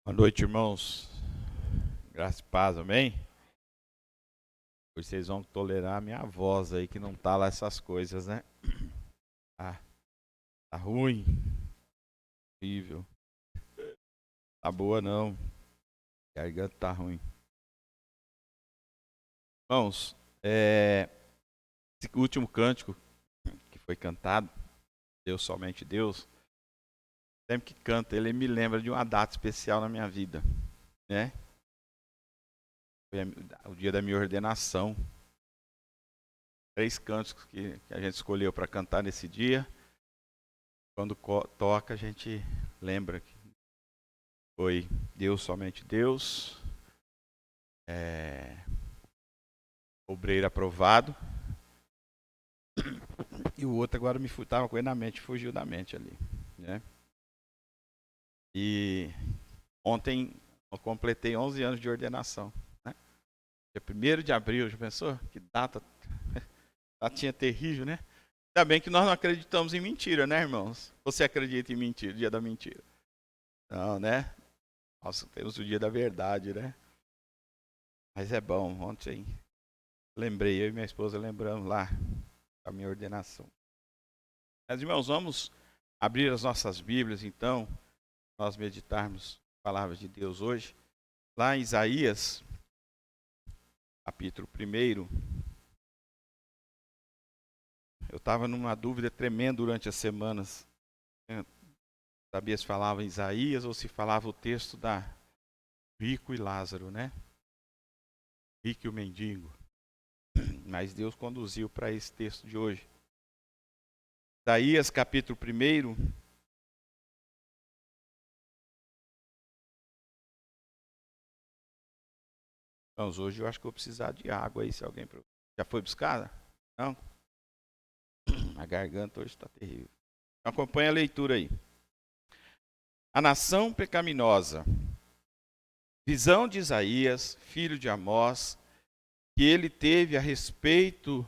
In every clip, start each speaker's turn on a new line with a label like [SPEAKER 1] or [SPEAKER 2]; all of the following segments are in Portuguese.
[SPEAKER 1] Boa noite, irmãos. Graça e paz, amém? Hoje vocês vão tolerar a minha voz aí, que não tá lá essas coisas, né? Ah, tá ruim, horrível. Tá boa não, garganta tá ruim. Irmãos, esse último cântico que foi cantado, Deus somente Deus, sempre que canta ele me lembra de uma data especial na minha vida, né? Foi o dia da minha ordenação. 3 cânticos que a gente escolheu para cantar nesse dia. Quando toca, a gente lembra que foi Deus, somente Deus, obreiro aprovado, e o outro agora me estava com ele na mente, fugiu da mente ali, né? E ontem eu completei 11 anos de ordenação, né? Dia 1º de abril, já pensou? Que data, datinha terrível, né? Ainda bem que nós não acreditamos em mentira, né, irmãos? Você acredita em mentira, dia da mentira? Não, né? Nós temos o dia da verdade, né? Mas é bom, ontem lembrei, eu e minha esposa lembramos lá a minha ordenação. Mas, irmãos, vamos abrir as nossas Bíblias, então, nós meditarmos a palavra de Deus hoje. Lá em Isaías, capítulo 1, eu estava numa dúvida tremenda durante as semanas. Eu sabia se falava em Isaías ou se falava o texto da Rico e Lázaro, né? Rico e o mendigo. Mas Deus conduziu para esse texto de hoje. Isaías, capítulo 1. Vamos, hoje eu acho que vou precisar de água aí, se alguém... Já foi buscar? Não? A garganta hoje está terrível. Acompanhe a leitura aí. A nação pecaminosa. Visão de Isaías, filho de Amós, que ele teve a respeito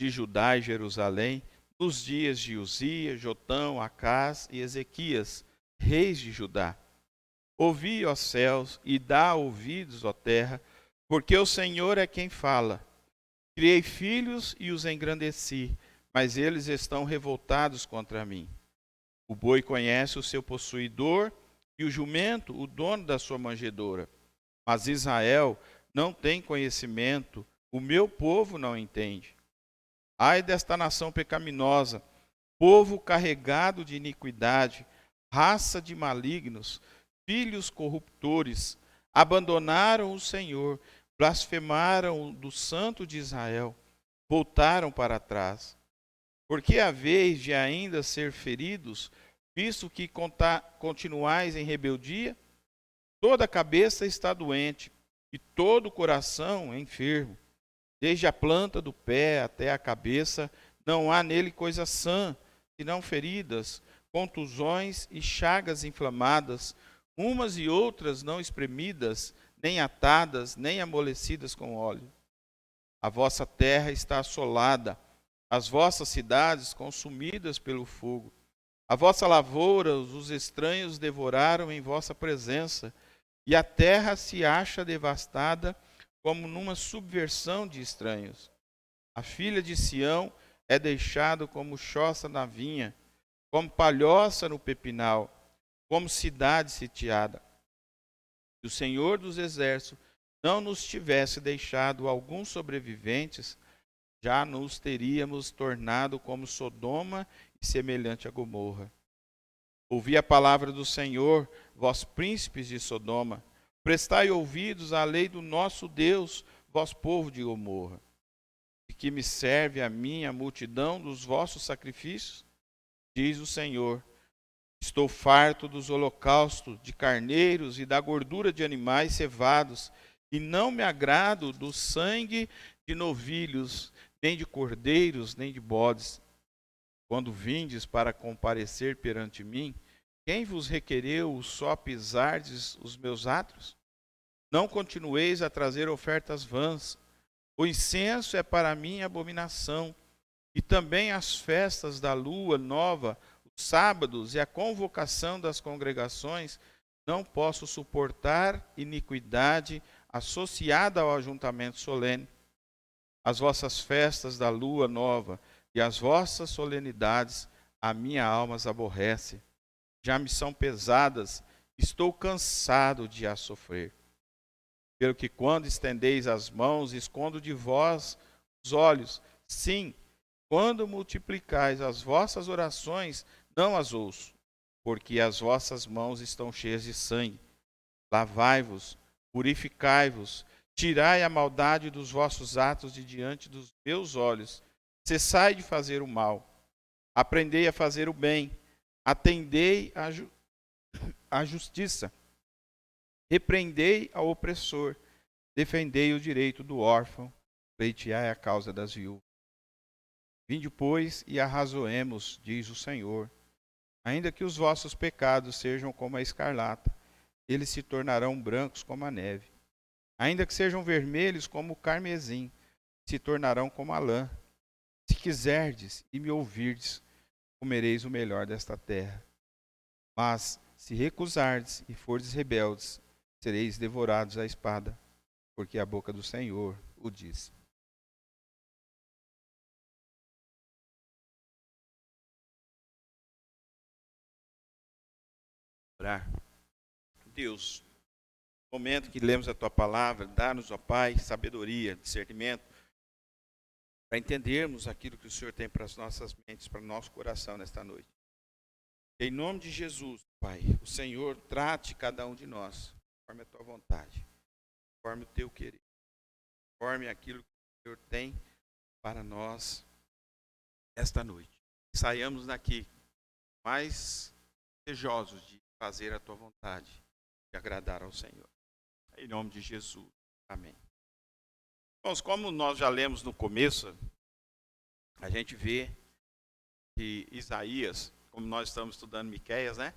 [SPEAKER 1] de Judá e Jerusalém, nos dias de Uzias, Jotão, Acás e Ezequias, reis de Judá. Ouvi, ó céus, e dá ouvidos, ó terra, porque o Senhor é quem fala. Criei filhos e os engrandeci, mas eles estão revoltados contra mim. O boi conhece o seu possuidor, e o jumento o dono da sua manjedoura. Mas Israel não tem conhecimento, o meu povo não entende. Ai desta nação pecaminosa, povo carregado de iniquidade, raça de malignos, filhos corruptores, abandonaram o Senhor, blasfemaram do Santo de Israel, voltaram para trás. Porque a vez de ainda ser feridos, visto que continuais em rebeldia, toda a cabeça está doente e todo o coração é enfermo. Desde a planta do pé até a cabeça, não há nele coisa sã, senão feridas, contusões e chagas inflamadas, umas e outras não espremidas, nem atadas, nem amolecidas com óleo. A vossa terra está assolada, as vossas cidades consumidas pelo fogo. A vossa lavoura os estranhos devoraram em vossa presença, e a terra se acha devastada como numa subversão de estranhos. A filha de Sião é deixada como choça na vinha, como palhoça no pepinal, como cidade sitiada. Se o Senhor dos Exércitos não nos tivesse deixado alguns sobreviventes, já nos teríamos tornado como Sodoma e semelhante a Gomorra. Ouvi a palavra do Senhor, vós príncipes de Sodoma. Prestai ouvidos à lei do nosso Deus, vós povo de Gomorra. De que me serve a mim a multidão dos vossos sacrifícios? Diz o Senhor. Estou farto dos holocaustos de carneiros e da gordura de animais cevados, e não me agrado do sangue de novilhos, nem de cordeiros, nem de bodes. Quando vindes para comparecer perante mim, quem vos requereu só pisardes os meus átrios? Não continueis a trazer ofertas vãs. O incenso é para mim abominação, e também as festas da lua nova, os sábados e a convocação das congregações não posso suportar iniquidade associada ao ajuntamento solene. As vossas festas da lua nova e as vossas solenidades, a minha alma as aborrece. Já me são pesadas, estou cansado de as sofrer. Pelo que quando estendeis as mãos, escondo de vós os olhos. Sim, quando multiplicais as vossas orações, não as ouço, porque as vossas mãos estão cheias de sangue. Lavai-vos, purificai-vos, tirai a maldade dos vossos atos de diante dos meus olhos. Cessai de fazer o mal. Aprendei a fazer o bem. Atendei à justiça. Repreendei ao opressor. Defendei o direito do órfão. Pleiteai a causa das viúvas. Vinde, pois, e arrazoemos, diz o Senhor. Ainda que os vossos pecados sejam como a escarlata, eles se tornarão brancos como a neve. Ainda que sejam vermelhos como o carmesim, se tornarão como a lã. Se quiserdes e me ouvirdes, comereis o melhor desta terra. Mas se recusardes e fordes rebeldes, sereis devorados à espada, porque a boca do Senhor o diz. Orar. Deus, no momento que lemos a tua palavra, dá-nos, ó Pai, sabedoria, discernimento, para entendermos aquilo que o Senhor tem para as nossas mentes, para o nosso coração nesta noite. Em nome de Jesus, Pai, o Senhor trate cada um de nós, conforme a tua vontade, conforme o teu querer, conforme aquilo que o Senhor tem para nós esta noite. Saiamos daqui mais desejosos de fazer a tua vontade, de agradar ao Senhor. Em nome de Jesus. Amém. Irmãos, como nós já lemos no começo, a gente vê que Isaías, como nós estamos estudando Miqueias, né?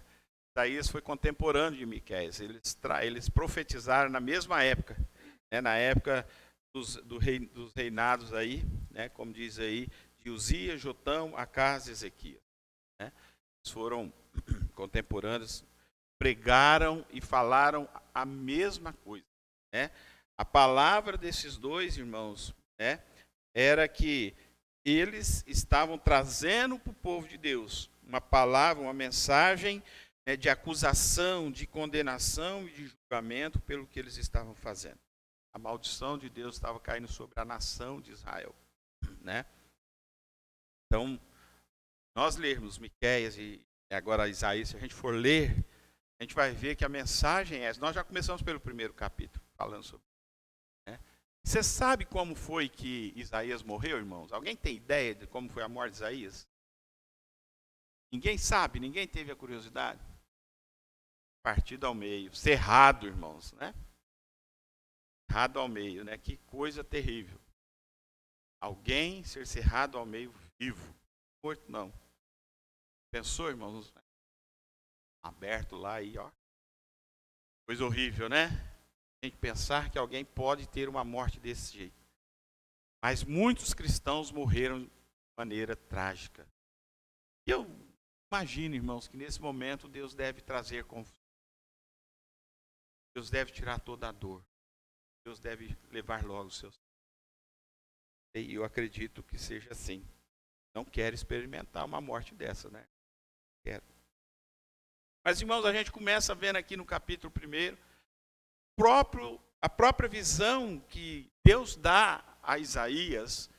[SPEAKER 1] Isaías foi contemporâneo de Miqueias. Eles profetizaram na mesma época, né? Na época dos reinados aí, né? Como diz aí, de Uzias, Jotão, Acás e Ezequias. Né? Eles foram contemporâneos, pregaram e falaram a mesma coisa. Né? A palavra desses dois irmãos, né, era que eles estavam trazendo para o povo de Deus uma palavra, uma mensagem, né, de acusação, de condenação e de julgamento pelo que eles estavam fazendo. A maldição de Deus estava caindo sobre a nação de Israel. Né? Então, nós lermos Miqueias e agora Isaías, se a gente for ler, a gente vai ver que a mensagem é essa. Nós já começamos pelo primeiro capítulo, falando sobre isso. Né? Você sabe como foi que Isaías morreu, irmãos? Alguém tem ideia de como foi a morte de Isaías? Ninguém sabe, ninguém teve a curiosidade. Partido ao meio, cerrado, irmãos, né? Cerrado ao meio, né? Que coisa terrível. Alguém ser cerrado ao meio vivo. Morto não. Pensou, irmãos? Aberto lá aí, ó. Coisa horrível, né? A gente pensar que alguém pode ter uma morte desse jeito. Mas muitos cristãos morreram de maneira trágica. E eu imagino, irmãos, que nesse momento Deus deve trazer confusão. Deus deve tirar toda a dor. Deus deve levar logo os seus. E eu acredito que seja assim. Não quero experimentar uma morte dessa, né? Quero. Mas, irmãos, a gente começa vendo aqui no capítulo 1, a própria visão que Deus dá a Isaías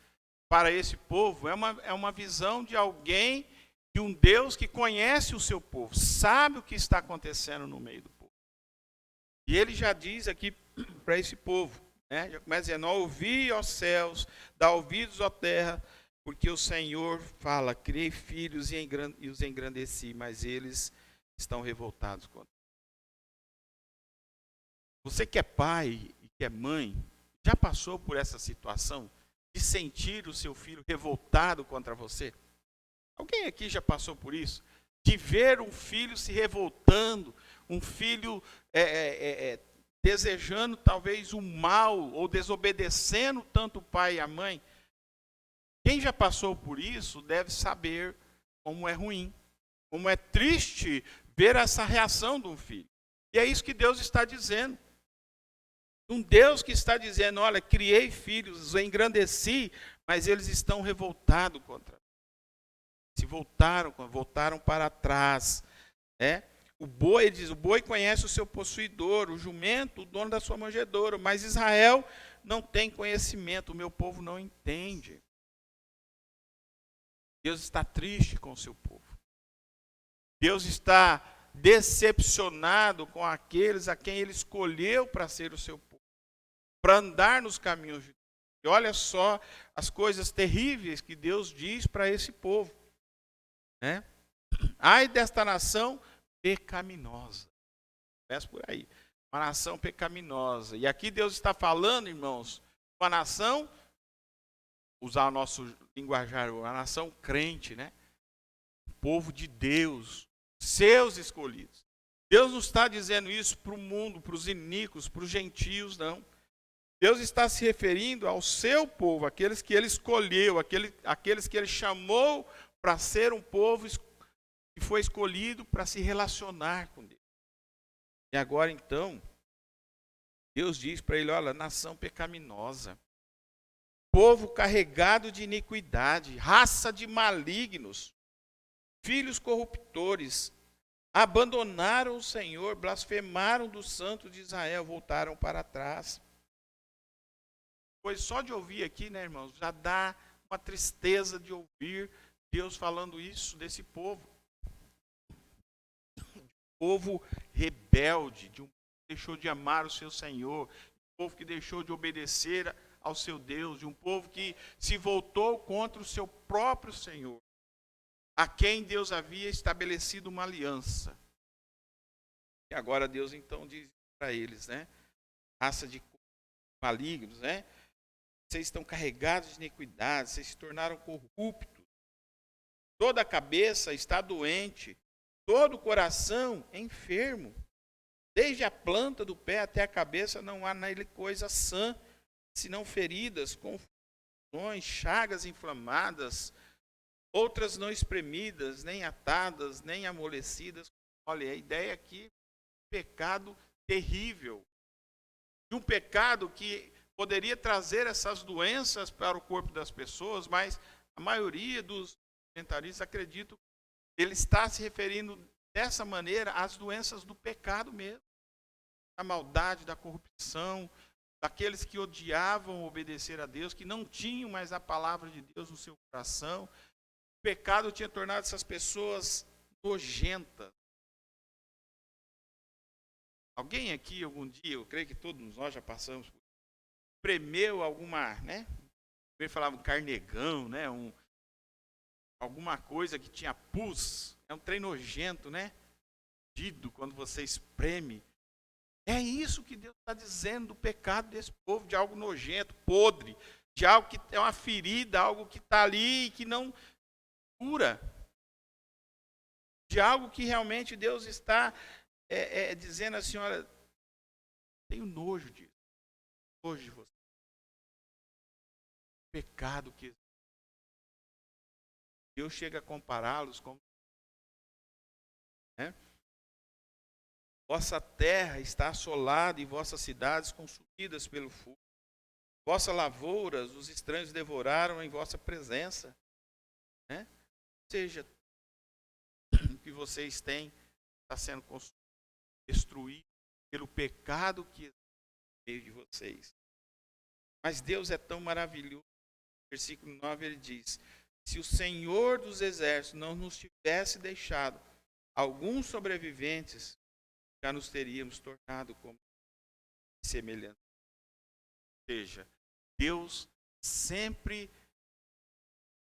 [SPEAKER 1] para esse povo é uma visão de alguém, de um Deus que conhece o seu povo, sabe o que está acontecendo no meio do povo. E ele já diz aqui para esse povo, né? Já começa dizendo: ouvi, ó céus, dá ouvidos, ó terra, porque o Senhor fala, criei filhos e os engrandeci, mas eles estão revoltados contra. Você que é pai e que é mãe, já passou por essa situação de sentir o seu filho revoltado contra você? Alguém aqui já passou por isso? De ver um filho se revoltando, um filho desejando talvez o mal ou desobedecendo tanto o pai e a mãe? Quem já passou por isso deve saber como é ruim, como é triste ver essa reação de um filho. E é isso que Deus está dizendo. Um Deus que está dizendo, olha, criei filhos, os engrandeci, mas eles estão revoltados contra mim. Se voltaram para trás. O boi, ele diz, o boi conhece o seu possuidor, o jumento, o dono da sua manjedoura, mas Israel não tem conhecimento, o meu povo não entende. Deus está triste com o seu povo. Deus está decepcionado com aqueles a quem ele escolheu para ser o seu povo, para andar nos caminhos de Deus. E olha só as coisas terríveis que Deus diz para esse povo. Ai desta nação pecaminosa. Começa por aí. Uma nação pecaminosa. E aqui Deus está falando, irmãos, uma nação, usar o nosso linguajar, uma nação crente, O povo de Deus, seus escolhidos. Deus não está dizendo isso para o mundo, para os iníquos, para os gentios, não. Deus está se referindo ao seu povo, aqueles que ele escolheu, aqueles que ele chamou para ser um povo que foi escolhido para se relacionar com Deus. E agora então, Deus diz para ele, olha, nação pecaminosa, povo carregado de iniquidade, raça de malignos, filhos corruptores, abandonaram o Senhor, blasfemaram do Santo de Israel, voltaram para trás. Pois só de ouvir aqui, irmãos, já dá uma tristeza de ouvir Deus falando isso desse povo. Povo rebelde, de um povo que deixou de amar o seu Senhor, um povo que deixou de obedecer ao seu Deus, de um povo que se voltou contra o seu próprio Senhor, a quem Deus havia estabelecido uma aliança. E agora Deus então diz para eles, raça de malignos, vocês estão carregados de iniquidade, vocês se tornaram corruptos, toda a cabeça está doente, todo o coração enfermo, desde a planta do pé até a cabeça não há nele coisa sã, senão feridas, confusões, chagas inflamadas, outras não espremidas, nem atadas, nem amolecidas. Olha, a ideia aqui é um pecado terrível, de um pecado que poderia trazer essas doenças para o corpo das pessoas, mas a maioria dos comentaristas acreditam que ele está se referindo dessa maneira às doenças do pecado mesmo, da maldade, da corrupção, daqueles que odiavam obedecer a Deus, que não tinham mais a palavra de Deus no seu coração. O pecado tinha tornado essas pessoas nojentas. Alguém aqui, algum dia, eu creio que todos nós já passamos, premeu alguma, eu falava um carnegão, alguma coisa que tinha pus, é um trem nojento, Dido, quando você espreme. É isso que Deus está dizendo do pecado desse povo, de algo nojento, podre, de algo que é uma ferida, algo que está ali e que não cura, de algo que realmente Deus está dizendo assim, olha, tenho nojo disso, nojo de você. Pecado que Deus chega a compará-los como vossa terra está assolada e vossas cidades consumidas pelo fogo. Vossas lavouras os estranhos devoraram em vossa presença. Ou seja, o que vocês têm está sendo destruído pelo pecado que veio de vocês. Mas Deus é tão maravilhoso. Versículo 9 ele diz, se o Senhor dos Exércitos não nos tivesse deixado alguns sobreviventes, já nos teríamos tornado como semelhantes. Ou seja, Deus sempre,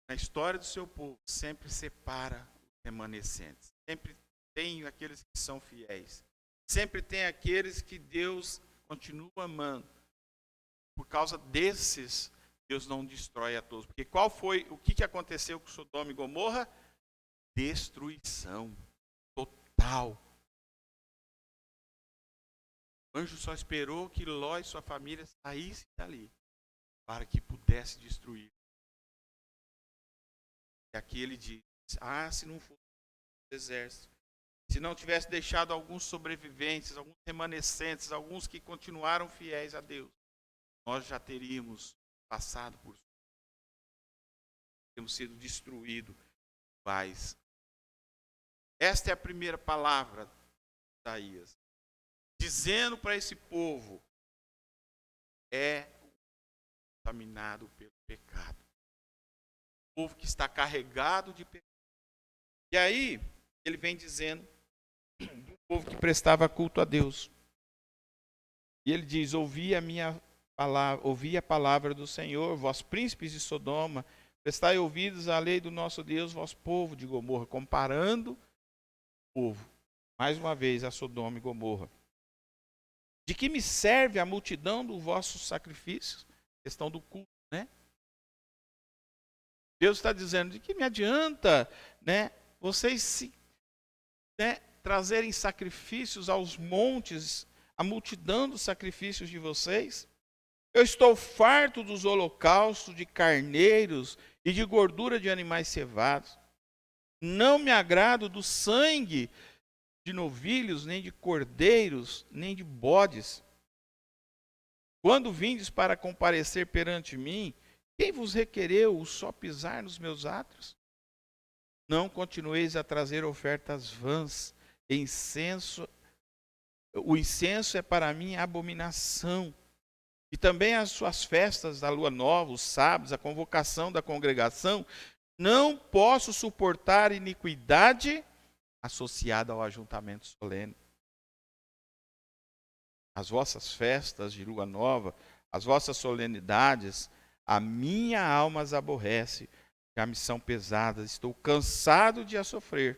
[SPEAKER 1] na história do seu povo, sempre separa os remanescentes. Sempre tem aqueles que são fiéis. Sempre tem aqueles que Deus continua amando. Por causa desses, Deus não destrói a todos. Porque o que aconteceu com Sodoma e Gomorra? Destruição total. O anjo só esperou que Ló e sua família saíssem dali para que pudesse destruir. E aqui ele diz, se não fosse o exército, se não tivesse deixado alguns sobreviventes, alguns remanescentes, alguns que continuaram fiéis a Deus, nós já teríamos passado por isso. Teríamos sido destruídos. Mas esta é a primeira palavra de Isaías, dizendo para esse povo: é contaminado pelo pecado. O povo que está carregado de pecado. E aí, ele vem dizendo do povo que prestava culto a Deus. E ele diz: ouvi a palavra do Senhor, vós príncipes de Sodoma, prestai ouvidos à lei do nosso Deus, vós povo de Gomorra, comparando o povo, mais uma vez, a Sodoma e Gomorra. De que me serve a multidão dos vossos sacrifícios? Questão do culto, né? Deus está dizendo: de que me adianta, né, vocês trazerem sacrifícios aos montes, a multidão dos sacrifícios de vocês? Eu estou farto dos holocaustos de carneiros e de gordura de animais cevados. Não me agrado do sangue de novilhos, nem de cordeiros, nem de bodes. Quando vindes para comparecer perante mim, quem vos requereu o só pisar nos meus átrios? Não continueis a trazer ofertas vãs. O incenso é para mim abominação. E também as suas festas da lua nova, os sábados, a convocação da congregação. Não posso suportar iniquidade associada ao ajuntamento solene. As vossas festas de lua nova, as vossas solenidades, a minha alma as aborrece, já me são pesadas, estou cansado de as sofrer.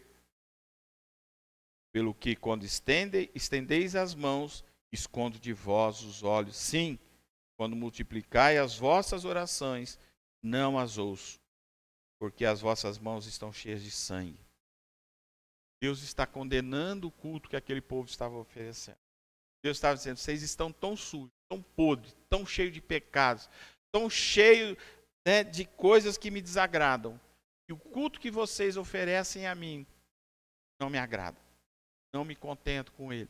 [SPEAKER 1] Pelo que, quando estendeis as mãos, escondo de vós os olhos. Sim, quando multiplicai as vossas orações, não as ouço, porque as vossas mãos estão cheias de sangue. Deus está condenando o culto que aquele povo estava oferecendo. Deus estava dizendo: vocês estão tão sujos, tão podres, tão cheios de pecados, tão cheios, né, de coisas que me desagradam. E o culto que vocês oferecem a mim não me agrada. Não me contento com ele.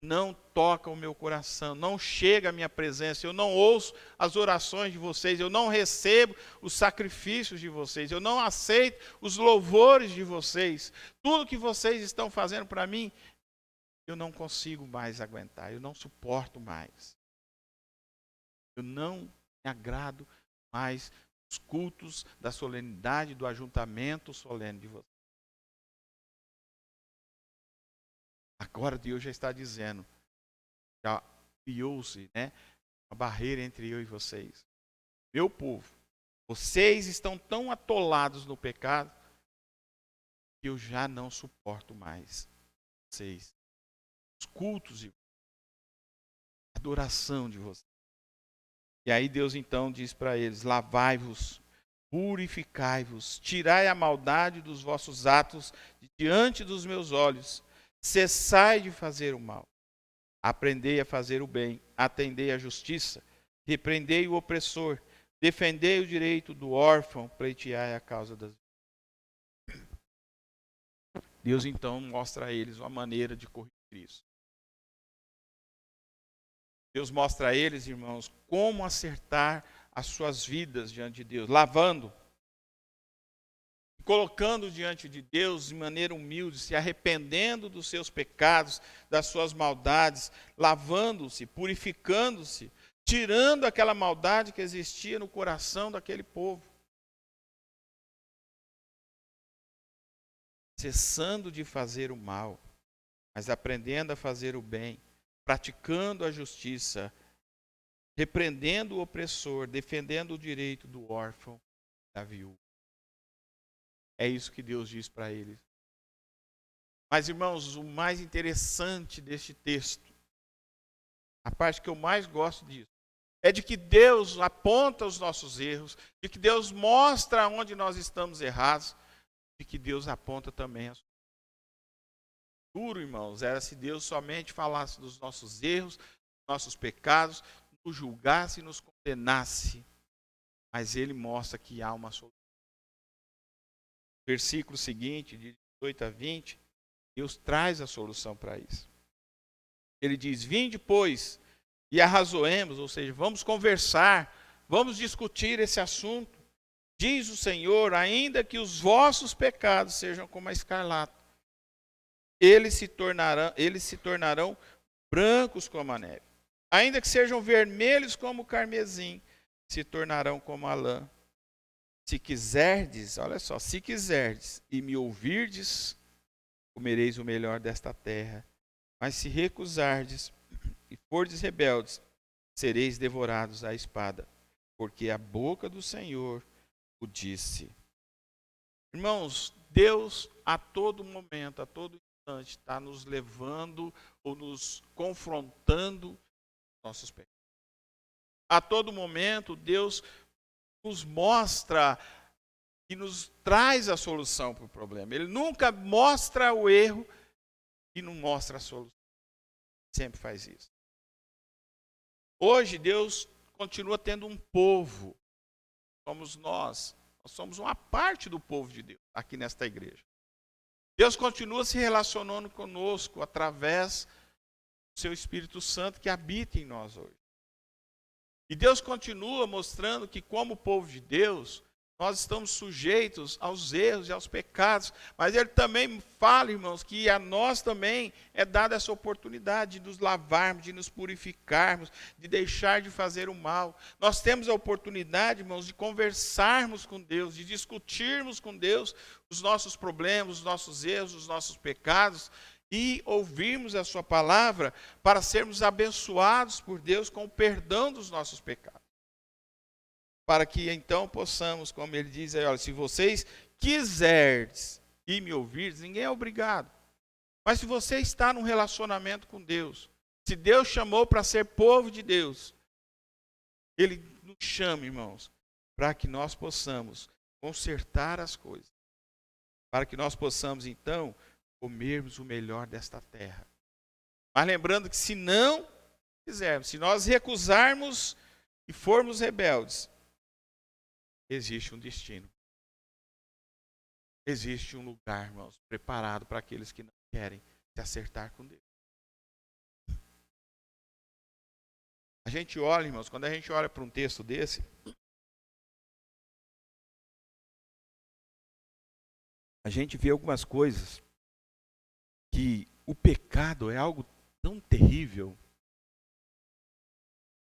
[SPEAKER 1] Não toca o meu coração, não chega a minha presença, eu não ouço as orações de vocês, eu não recebo os sacrifícios de vocês, eu não aceito os louvores de vocês. Tudo que vocês estão fazendo para mim, eu não consigo mais aguentar, eu não suporto mais. Eu não me agrado mais dos cultos, da solenidade, do ajuntamento solene de vocês. Agora Deus já está dizendo, já criou-se, né, uma barreira entre eu e vocês. Meu povo, vocês estão tão atolados no pecado que eu já não suporto mais vocês. Os cultos de a adoração de vocês. E aí Deus então diz para eles: lavai-vos, purificai-vos, tirai a maldade dos vossos atos de diante dos meus olhos, cessai de fazer o mal. Aprendei a fazer o bem, atendei à justiça, repreendei o opressor, defendei o direito do órfão, pleiteai a causa das viúvas. Deus então mostra a eles uma maneira de corrigir isso. Deus mostra a eles, irmãos, como acertar as suas vidas diante de Deus, lavando, colocando diante de Deus de maneira humilde, se arrependendo dos seus pecados, das suas maldades, lavando-se, purificando-se, tirando aquela maldade que existia no coração daquele povo. Cessando de fazer o mal, mas aprendendo a fazer o bem, praticando a justiça, repreendendo o opressor, defendendo o direito do órfão e da viúva. É isso que Deus diz para eles. Mas, irmãos, o mais interessante deste texto, a parte que eu mais gosto disso, é de que Deus aponta os nossos erros, de que Deus mostra onde nós estamos errados, de que Deus aponta também as duro, irmãos, era se Deus somente falasse dos nossos erros, dos nossos pecados, nos julgasse e nos condenasse. Mas Ele mostra que há uma solução. Versículo seguinte, de 18 a 20, Deus traz a solução para isso. Ele diz: vinde, pois, e arrazoemos, ou seja, vamos conversar, vamos discutir esse assunto. Diz o Senhor: ainda que os vossos pecados sejam como a escarlata, eles se tornarão brancos como a neve. Ainda que sejam vermelhos como o carmesim, se tornarão como a lã. Se quiserdes, olha só, se quiserdes e me ouvirdes, comereis o melhor desta terra. Mas se recusardes e fordes rebeldes, sereis devorados à espada, porque a boca do Senhor o disse. Irmãos, Deus a todo momento, a todo instante, está nos levando ou nos confrontando nossos pecados. A todo momento, Deus nos mostra e nos traz a solução para o problema. Ele nunca mostra o erro e não mostra a solução. Sempre faz isso. Hoje, Deus continua tendo um povo. Somos nós. Nós somos uma parte do povo de Deus aqui nesta igreja. Deus continua se relacionando conosco através do seu Espírito Santo que habita em nós hoje. E Deus continua mostrando que, como povo de Deus, nós estamos sujeitos aos erros e aos pecados. Mas Ele também fala, irmãos, que a nós também é dada essa oportunidade de nos lavarmos, de nos purificarmos, de deixar de fazer o mal. Nós temos a oportunidade, irmãos, de conversarmos com Deus, de discutirmos com Deus os nossos problemas, os nossos erros, os nossos pecados, e ouvirmos a sua palavra para sermos abençoados por Deus com o perdão dos nossos pecados. Para que então possamos, como ele diz aí, olha, se vocês quiserdes e me ouvirdes, ninguém é obrigado. Mas se você está num relacionamento com Deus, se Deus chamou para ser povo de Deus, Ele nos chama, irmãos, para que nós possamos consertar as coisas. Para que nós possamos, então, comermos o melhor desta terra. Mas lembrando que se não quisermos, se nós recusarmos e formos rebeldes, existe um destino. Existe um lugar, irmãos, preparado para aqueles que não querem se acertar com Deus. A gente olha, irmãos, quando a gente olha para um texto desse, a gente vê algumas coisas que o pecado é algo tão terrível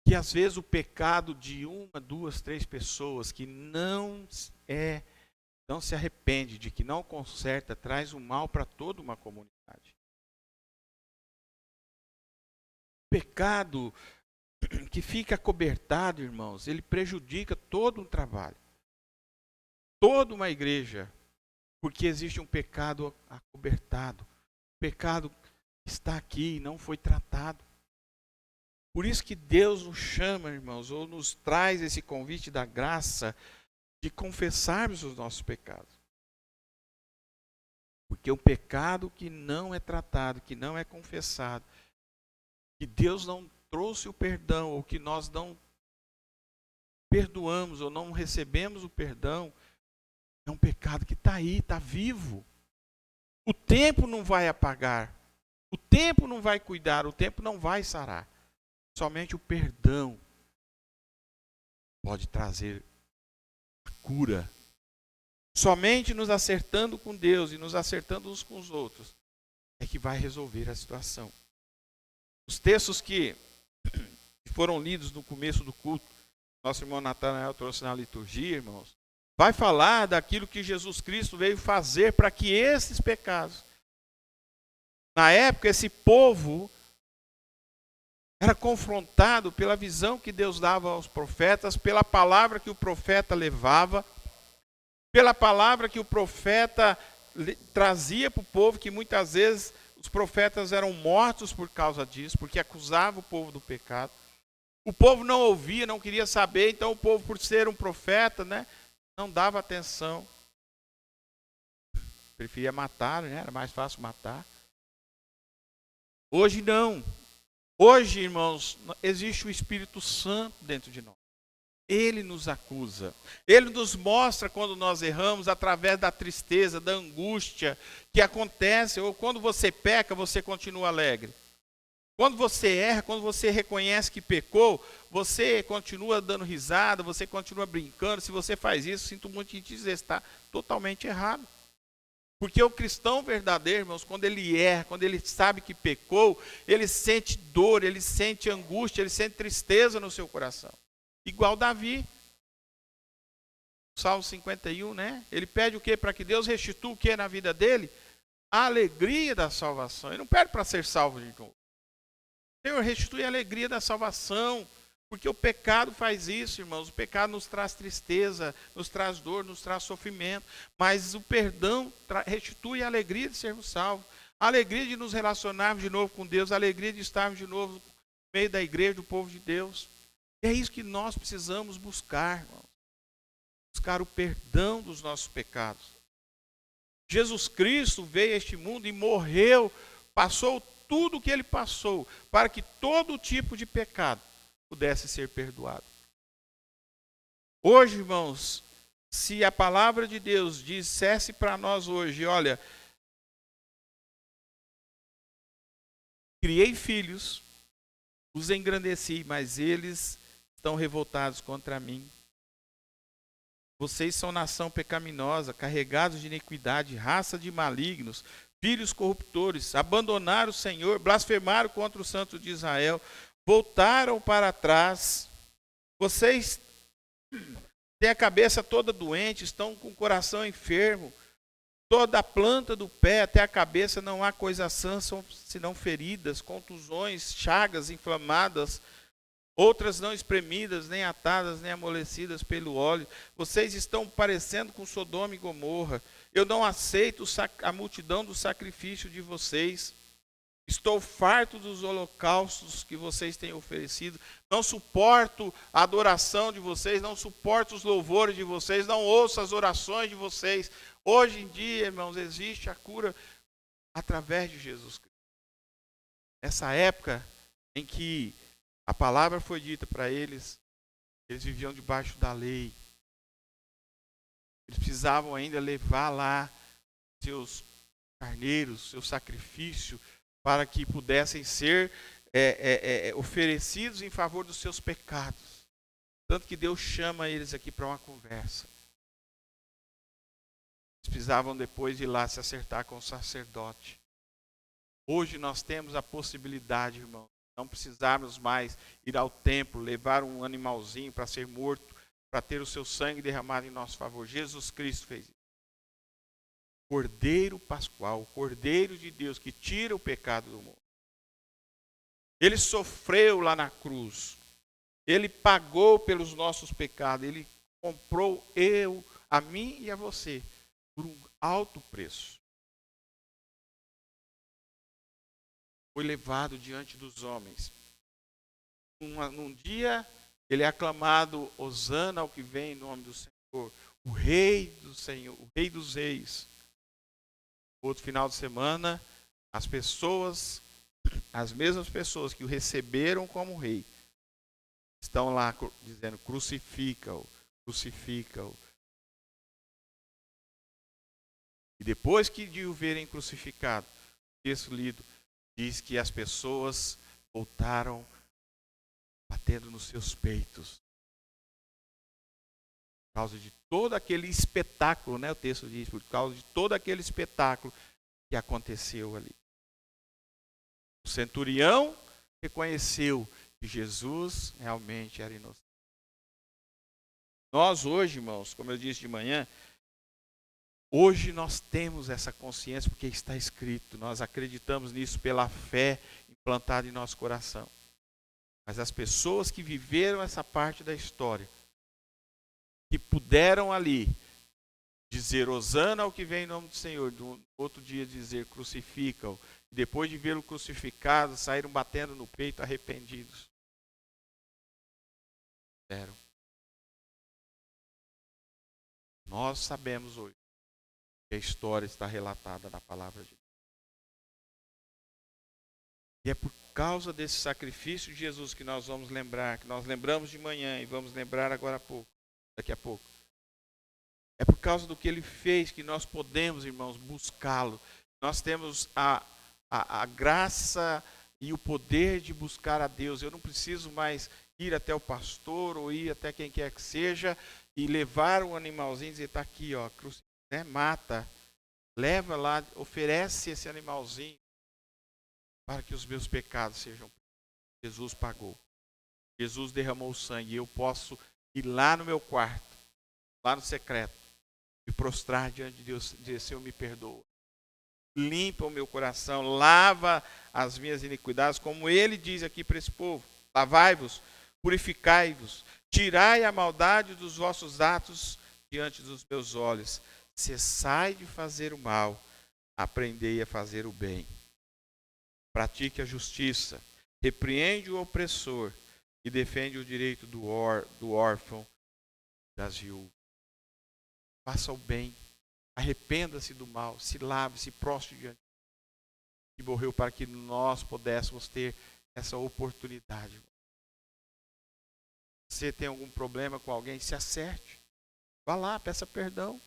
[SPEAKER 1] que às vezes o pecado de uma, duas, três pessoas que não se arrepende, de que não conserta, traz o mal para toda uma comunidade. O pecado que fica acobertado, irmãos, ele prejudica todo um trabalho, toda uma igreja, porque existe um pecado acobertado. O pecado está aqui e não foi tratado. Por isso que Deus nos chama, irmãos, ou nos traz esse convite da graça de confessarmos os nossos pecados. Porque o pecado que não é tratado, que não é confessado, que Deus não trouxe o perdão, ou que nós não perdoamos, ou não recebemos o perdão, é um pecado que está aí, está vivo. O tempo não vai apagar, o tempo não vai cuidar, o tempo não vai sarar. Somente o perdão pode trazer a cura. Somente nos acertando com Deus e nos acertando uns com os outros é que vai resolver a situação. Os textos que foram lidos no começo do culto, nosso irmão Natanael trouxe na liturgia, irmãos, vai falar daquilo que Jesus Cristo veio fazer para que esses pecados, na época esse povo era confrontado pela visão que Deus dava aos profetas, pela palavra que o profeta levava, pela palavra que o profeta trazia para o povo, que muitas vezes os profetas eram mortos por causa disso, porque acusavam o povo do pecado. O povo não ouvia, não queria saber, então o povo, por ser um profeta, não dava atenção. Preferia matar, era mais fácil matar. Hoje não. Hoje, irmãos, existe o Espírito Santo dentro de nós. Ele nos acusa. Ele nos mostra quando nós erramos através da tristeza, da angústia que acontece. Ou quando você peca, você continua alegre. Quando você erra, quando você reconhece que pecou, você continua dando risada, você continua brincando. Se você faz isso, sinto muito em te dizer, está totalmente errado. Porque o cristão verdadeiro, irmãos, quando ele erra, quando ele sabe que pecou, ele sente dor, ele sente angústia, ele sente tristeza no seu coração. Igual Davi, Salmo 51, né? Ele pede o quê? Para que Deus restitua o quê na vida dele? A alegria da salvação. Ele não pede para ser salvo de novo. Senhor, restitui a alegria da salvação. Porque o pecado faz isso, irmãos. O pecado nos traz tristeza, nos traz dor, nos traz sofrimento. Mas o perdão restitui a alegria de sermos salvos. A alegria de nos relacionarmos de novo com Deus. A alegria de estarmos de novo no meio da igreja, do povo de Deus. E é isso que nós precisamos buscar, irmãos. Buscar o perdão dos nossos pecados. Jesus Cristo veio a este mundo e morreu, passou tudo o que ele passou, para que todo tipo de pecado pudesse ser perdoado. Hoje, irmãos, se a palavra de Deus dissesse para nós hoje, olha, criei filhos, os engrandeci, mas eles estão revoltados contra mim. Vocês são nação pecaminosa, carregados de iniquidade, raça de malignos, filhos corruptores, abandonaram o Senhor, blasfemaram contra o Santo de Israel, voltaram para trás. Vocês têm a cabeça toda doente, estão com o coração enfermo, toda a planta do pé até a cabeça não há coisa sã, senão feridas, contusões, chagas inflamadas, outras não espremidas, nem atadas, nem amolecidas pelo óleo. Vocês estão parecendo com Sodoma e Gomorra. Eu não aceito a multidão do sacrifício de vocês. Estou farto dos holocaustos que vocês têm oferecido. Não suporto a adoração de vocês, não suporto os louvores de vocês, não ouço as orações de vocês. Hoje em dia, irmãos, existe a cura através de Jesus Cristo. Essa época em que a palavra foi dita para eles, eles viviam debaixo da lei. Eles precisavam ainda levar lá seus carneiros, seu sacrifício, para que pudessem ser oferecidos em favor dos seus pecados. Tanto que Deus chama eles aqui para uma conversa. Eles precisavam depois ir lá se acertar com o sacerdote. Hoje nós temos a possibilidade, irmão, não precisarmos mais ir ao templo, levar um animalzinho para ser morto, para ter o seu sangue derramado em nosso favor. Jesus Cristo fez isso. Cordeiro Pascual, o Cordeiro de Deus que tira o pecado do mundo. Ele sofreu lá na cruz. Ele pagou pelos nossos pecados. Ele comprou a mim e a você, por um alto preço. Foi levado diante dos homens. Num dia, ele é aclamado, Hosana ao que vem em nome do Senhor, o Rei do Senhor, o Rei dos Reis. Outro final de semana, as mesmas pessoas que o receberam como rei, estão lá dizendo, crucifica-o, crucifica-o. E depois de o verem crucificado, o texto lido diz que as pessoas voltaram batendo nos seus peitos. Por causa de todo aquele espetáculo, né? O texto diz, por causa de todo aquele espetáculo que aconteceu ali. O centurião reconheceu que Jesus realmente era inocente. Nós hoje, irmãos, como eu disse de manhã, hoje nós temos essa consciência porque está escrito. Nós acreditamos nisso pela fé implantada em nosso coração. Mas as pessoas que viveram essa parte da história, que puderam ali dizer Hosana ao que vem em nome do Senhor, no outro dia dizer crucifica-o, e depois de vê-lo crucificado, saíram batendo no peito arrependidos. Nós sabemos hoje que a história está relatada na palavra de Deus. E é por causa desse sacrifício de Jesus que nós vamos lembrar, que nós lembramos de manhã e vamos lembrar agora há pouco, daqui a pouco. É por causa do que ele fez que nós podemos, irmãos, buscá-lo. Nós temos a graça e o poder de buscar a Deus. Eu não preciso mais ir até o pastor ou ir até quem quer que seja e levar um animalzinho e dizer, está aqui, ó, né, mata, leva lá, oferece esse animalzinho para que os meus pecados sejam. Jesus pagou. Jesus derramou o sangue. Eu posso ir lá no meu quarto, lá no secreto, me prostrar diante de Deus e dizer, Senhor, me perdoa. Limpa o meu coração, lava as minhas iniquidades, como ele diz aqui para esse povo. Lavai-vos, purificai-vos, tirai a maldade dos vossos atos diante dos meus olhos. Cessai de fazer o mal, aprendei a fazer o bem. Pratique a justiça, repreende o opressor e defende o direito do órfão e das viúvas. Faça o bem, arrependa-se do mal, se lave, se prostre diante de Deus, que morreu para que nós pudéssemos ter essa oportunidade. Se você tem algum problema com alguém, se acerte. Vá lá, peça perdão.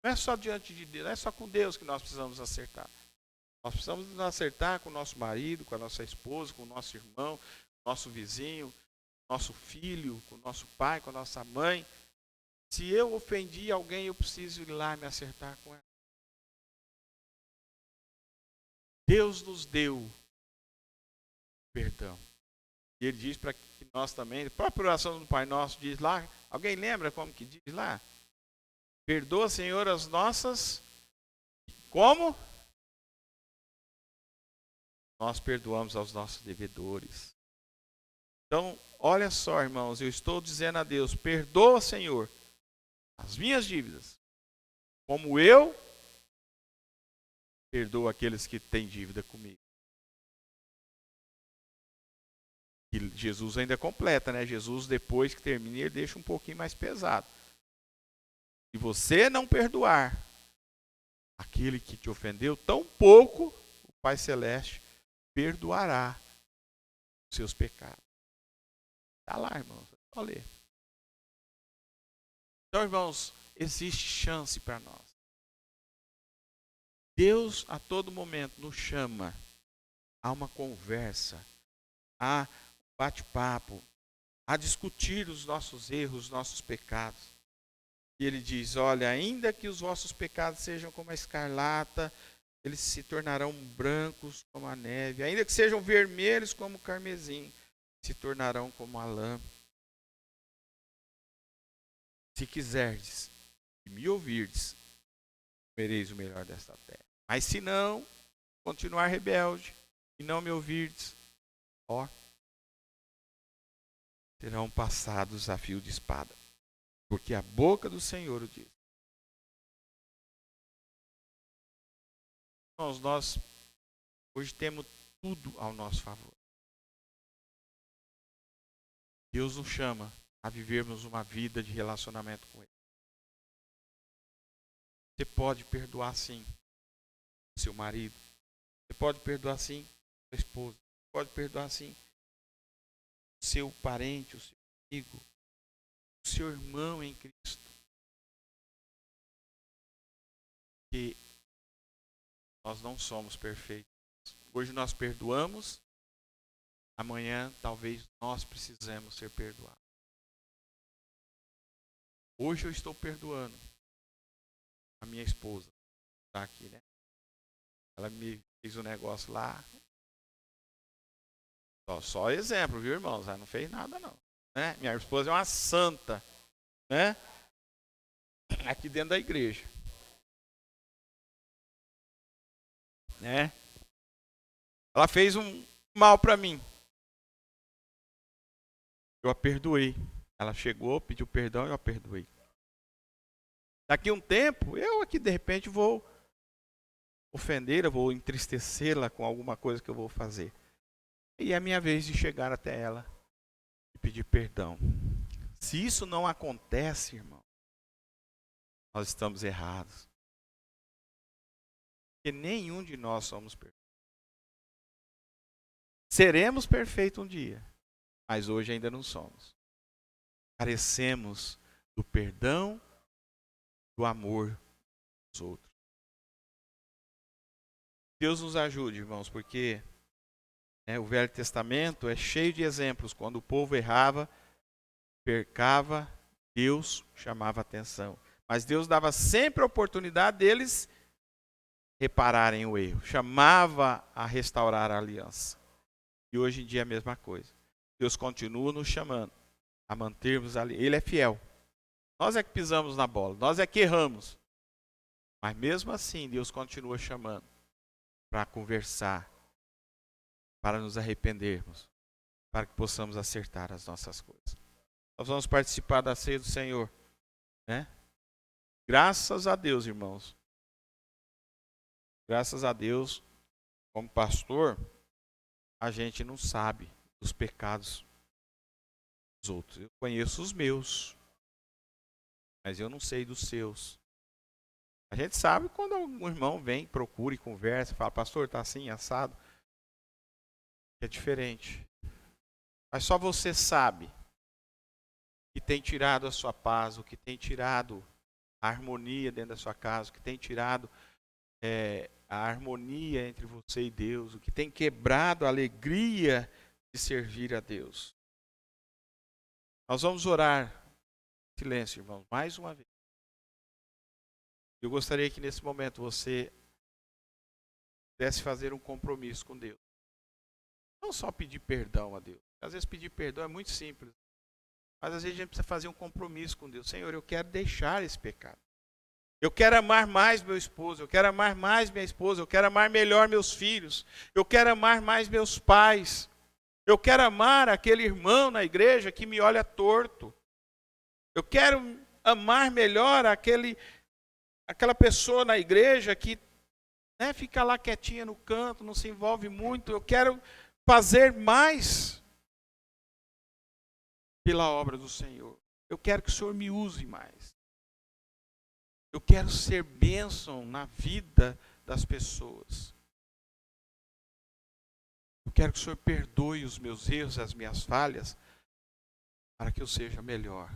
[SPEAKER 1] Não é só diante de Deus, não é só com Deus que nós precisamos acertar. Nós precisamos nos acertar com o nosso marido, com a nossa esposa, com o nosso irmão, com o nosso vizinho, com o nosso filho, com o nosso pai, com a nossa mãe. Se eu ofendi alguém, eu preciso ir lá me acertar com ela. Deus nos deu perdão. E ele diz para que nós também, a própria oração do Pai Nosso diz lá, alguém lembra como que diz lá? Perdoa, Senhor, as nossas, como? Nós perdoamos aos nossos devedores. Então, olha só, irmãos, eu estou dizendo a Deus, perdoa, Senhor, as minhas dívidas, como eu perdoo aqueles que têm dívida comigo. E Jesus ainda completa, né? Jesus, depois que termina, ele deixa um pouquinho mais pesado. Se você não perdoar aquele que te ofendeu, tão pouco o Pai Celeste perdoará os seus pecados. Está lá, irmãos. É só ler. Então, irmãos, existe chance para nós. Deus, a todo momento, nos chama a uma conversa, a bate-papo, a discutir os nossos erros, os nossos pecados. E ele diz, olha, ainda que os vossos pecados sejam como a escarlata, eles se tornarão brancos como a neve. Ainda que sejam vermelhos como o carmesim, se tornarão como a lã. Se quiserdes e me ouvirdes, comereis o melhor desta terra. Mas se não, continuar rebelde e não me ouvirdes, ó, serão passados a fio de espada. Porque a boca do Senhor o diz. Irmãos, nós hoje temos tudo ao nosso favor. Deus nos chama a vivermos uma vida de relacionamento com Ele. Você pode perdoar sim seu marido. Você pode perdoar sim sua esposa. Você pode perdoar sim seu parente, o seu amigo, o seu irmão em Cristo. Que nós não somos perfeitos. Hoje nós perdoamos, amanhã talvez nós precisemos ser perdoados. Hoje eu estou perdoando a minha esposa. Está aqui, né? Ela me fez um negócio lá. Só exemplo, viu, irmãos? Ela não fez nada, não. Né? Minha esposa é uma santa, né? Aqui dentro da igreja. Né? Ela fez um mal para mim. Eu a perdoei. Ela chegou, pediu perdão e eu a perdoei. Daqui a um tempo, eu aqui de repente vou ofendê-la, vou entristecê-la com alguma coisa que eu vou fazer. E é a minha vez de chegar até ela e pedir perdão. Se isso não acontece, irmão, nós estamos errados. Porque nenhum de nós somos perfeitos. Seremos perfeitos um dia, mas hoje ainda não somos. Carecemos do perdão, do amor dos outros. Deus nos ajude, irmãos, porque o Velho Testamento é cheio de exemplos. Quando o povo errava, pecava, Deus chamava atenção. Mas Deus dava sempre a oportunidade deles repararem o erro. Chamava a restaurar a aliança. E hoje em dia é a mesma coisa. Deus continua nos chamando a mantermos ali. Ele é fiel. Nós é que pisamos na bola. Nós é que erramos. Mas mesmo assim, Deus continua chamando para conversar, para nos arrependermos, para que possamos acertar as nossas coisas. Nós vamos participar da ceia do Senhor, né? Graças a Deus, irmãos. Graças a Deus, como pastor, a gente não sabe dos pecados dos outros. Eu conheço os meus, mas eu não sei dos seus. A gente sabe quando algum irmão vem, procura e conversa, fala, pastor, está assim, assado. É diferente. Mas só você sabe o que tem tirado a sua paz, o que tem tirado a harmonia dentro da sua casa, o que tem tirado a harmonia entre você e Deus, o que tem quebrado a alegria de servir a Deus. Nós vamos orar em silêncio, irmãos, mais uma vez. Eu gostaria que nesse momento você pudesse fazer um compromisso com Deus. Não só pedir perdão a Deus. Às vezes pedir perdão é muito simples. Mas às vezes a gente precisa fazer um compromisso com Deus. Senhor, eu quero deixar esse pecado. Eu quero amar mais meu esposo. Eu quero amar mais minha esposa. Eu quero amar melhor meus filhos. Eu quero amar mais meus pais. Eu quero amar aquele irmão na igreja que me olha torto. Eu quero amar melhor aquela pessoa na igreja que fica lá quietinha no canto, não se envolve muito. Eu quero fazer mais pela obra do Senhor. Eu quero que o Senhor me use mais. Eu quero ser bênção na vida das pessoas. Eu quero que o Senhor perdoe os meus erros, as minhas falhas, para que eu seja melhor.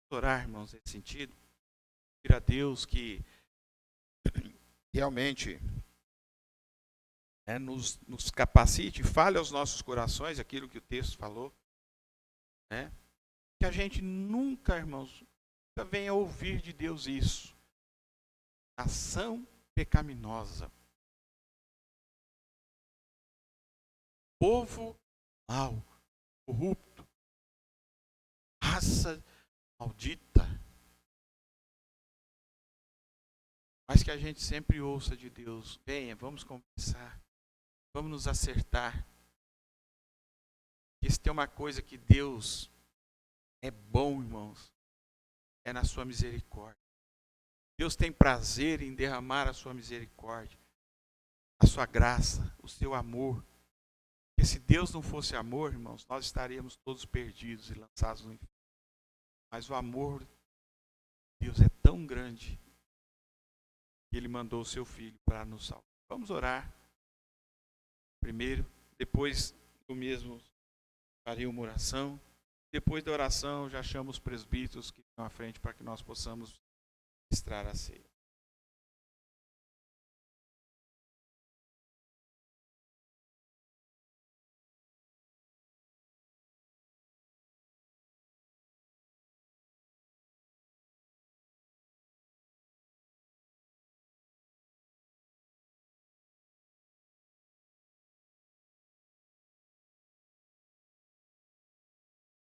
[SPEAKER 1] Vamos orar, irmãos, nesse sentido. Pedir a Deus que realmente nos capacite, fale aos nossos corações aquilo que o texto falou. Que a gente nunca, irmãos, nunca venha ouvir de Deus isso. Ação pecaminosa. Povo mau, corrupto, raça maldita. Mas que a gente sempre ouça de Deus, venha, vamos conversar, vamos nos acertar. Se tem uma coisa que Deus é bom, irmãos, é na sua misericórdia. Deus tem prazer em derramar a sua misericórdia, a sua graça, o seu amor. Porque se Deus não fosse amor, irmãos, nós estaríamos todos perdidos e lançados no inferno. Mas o amor de Deus é tão grande que Ele mandou o seu Filho para nos salvar. Vamos orar primeiro, depois eu mesmo farei uma oração. Depois da oração, já chamo os presbíteros que estão à frente para que nós possamos ministrar a ceia.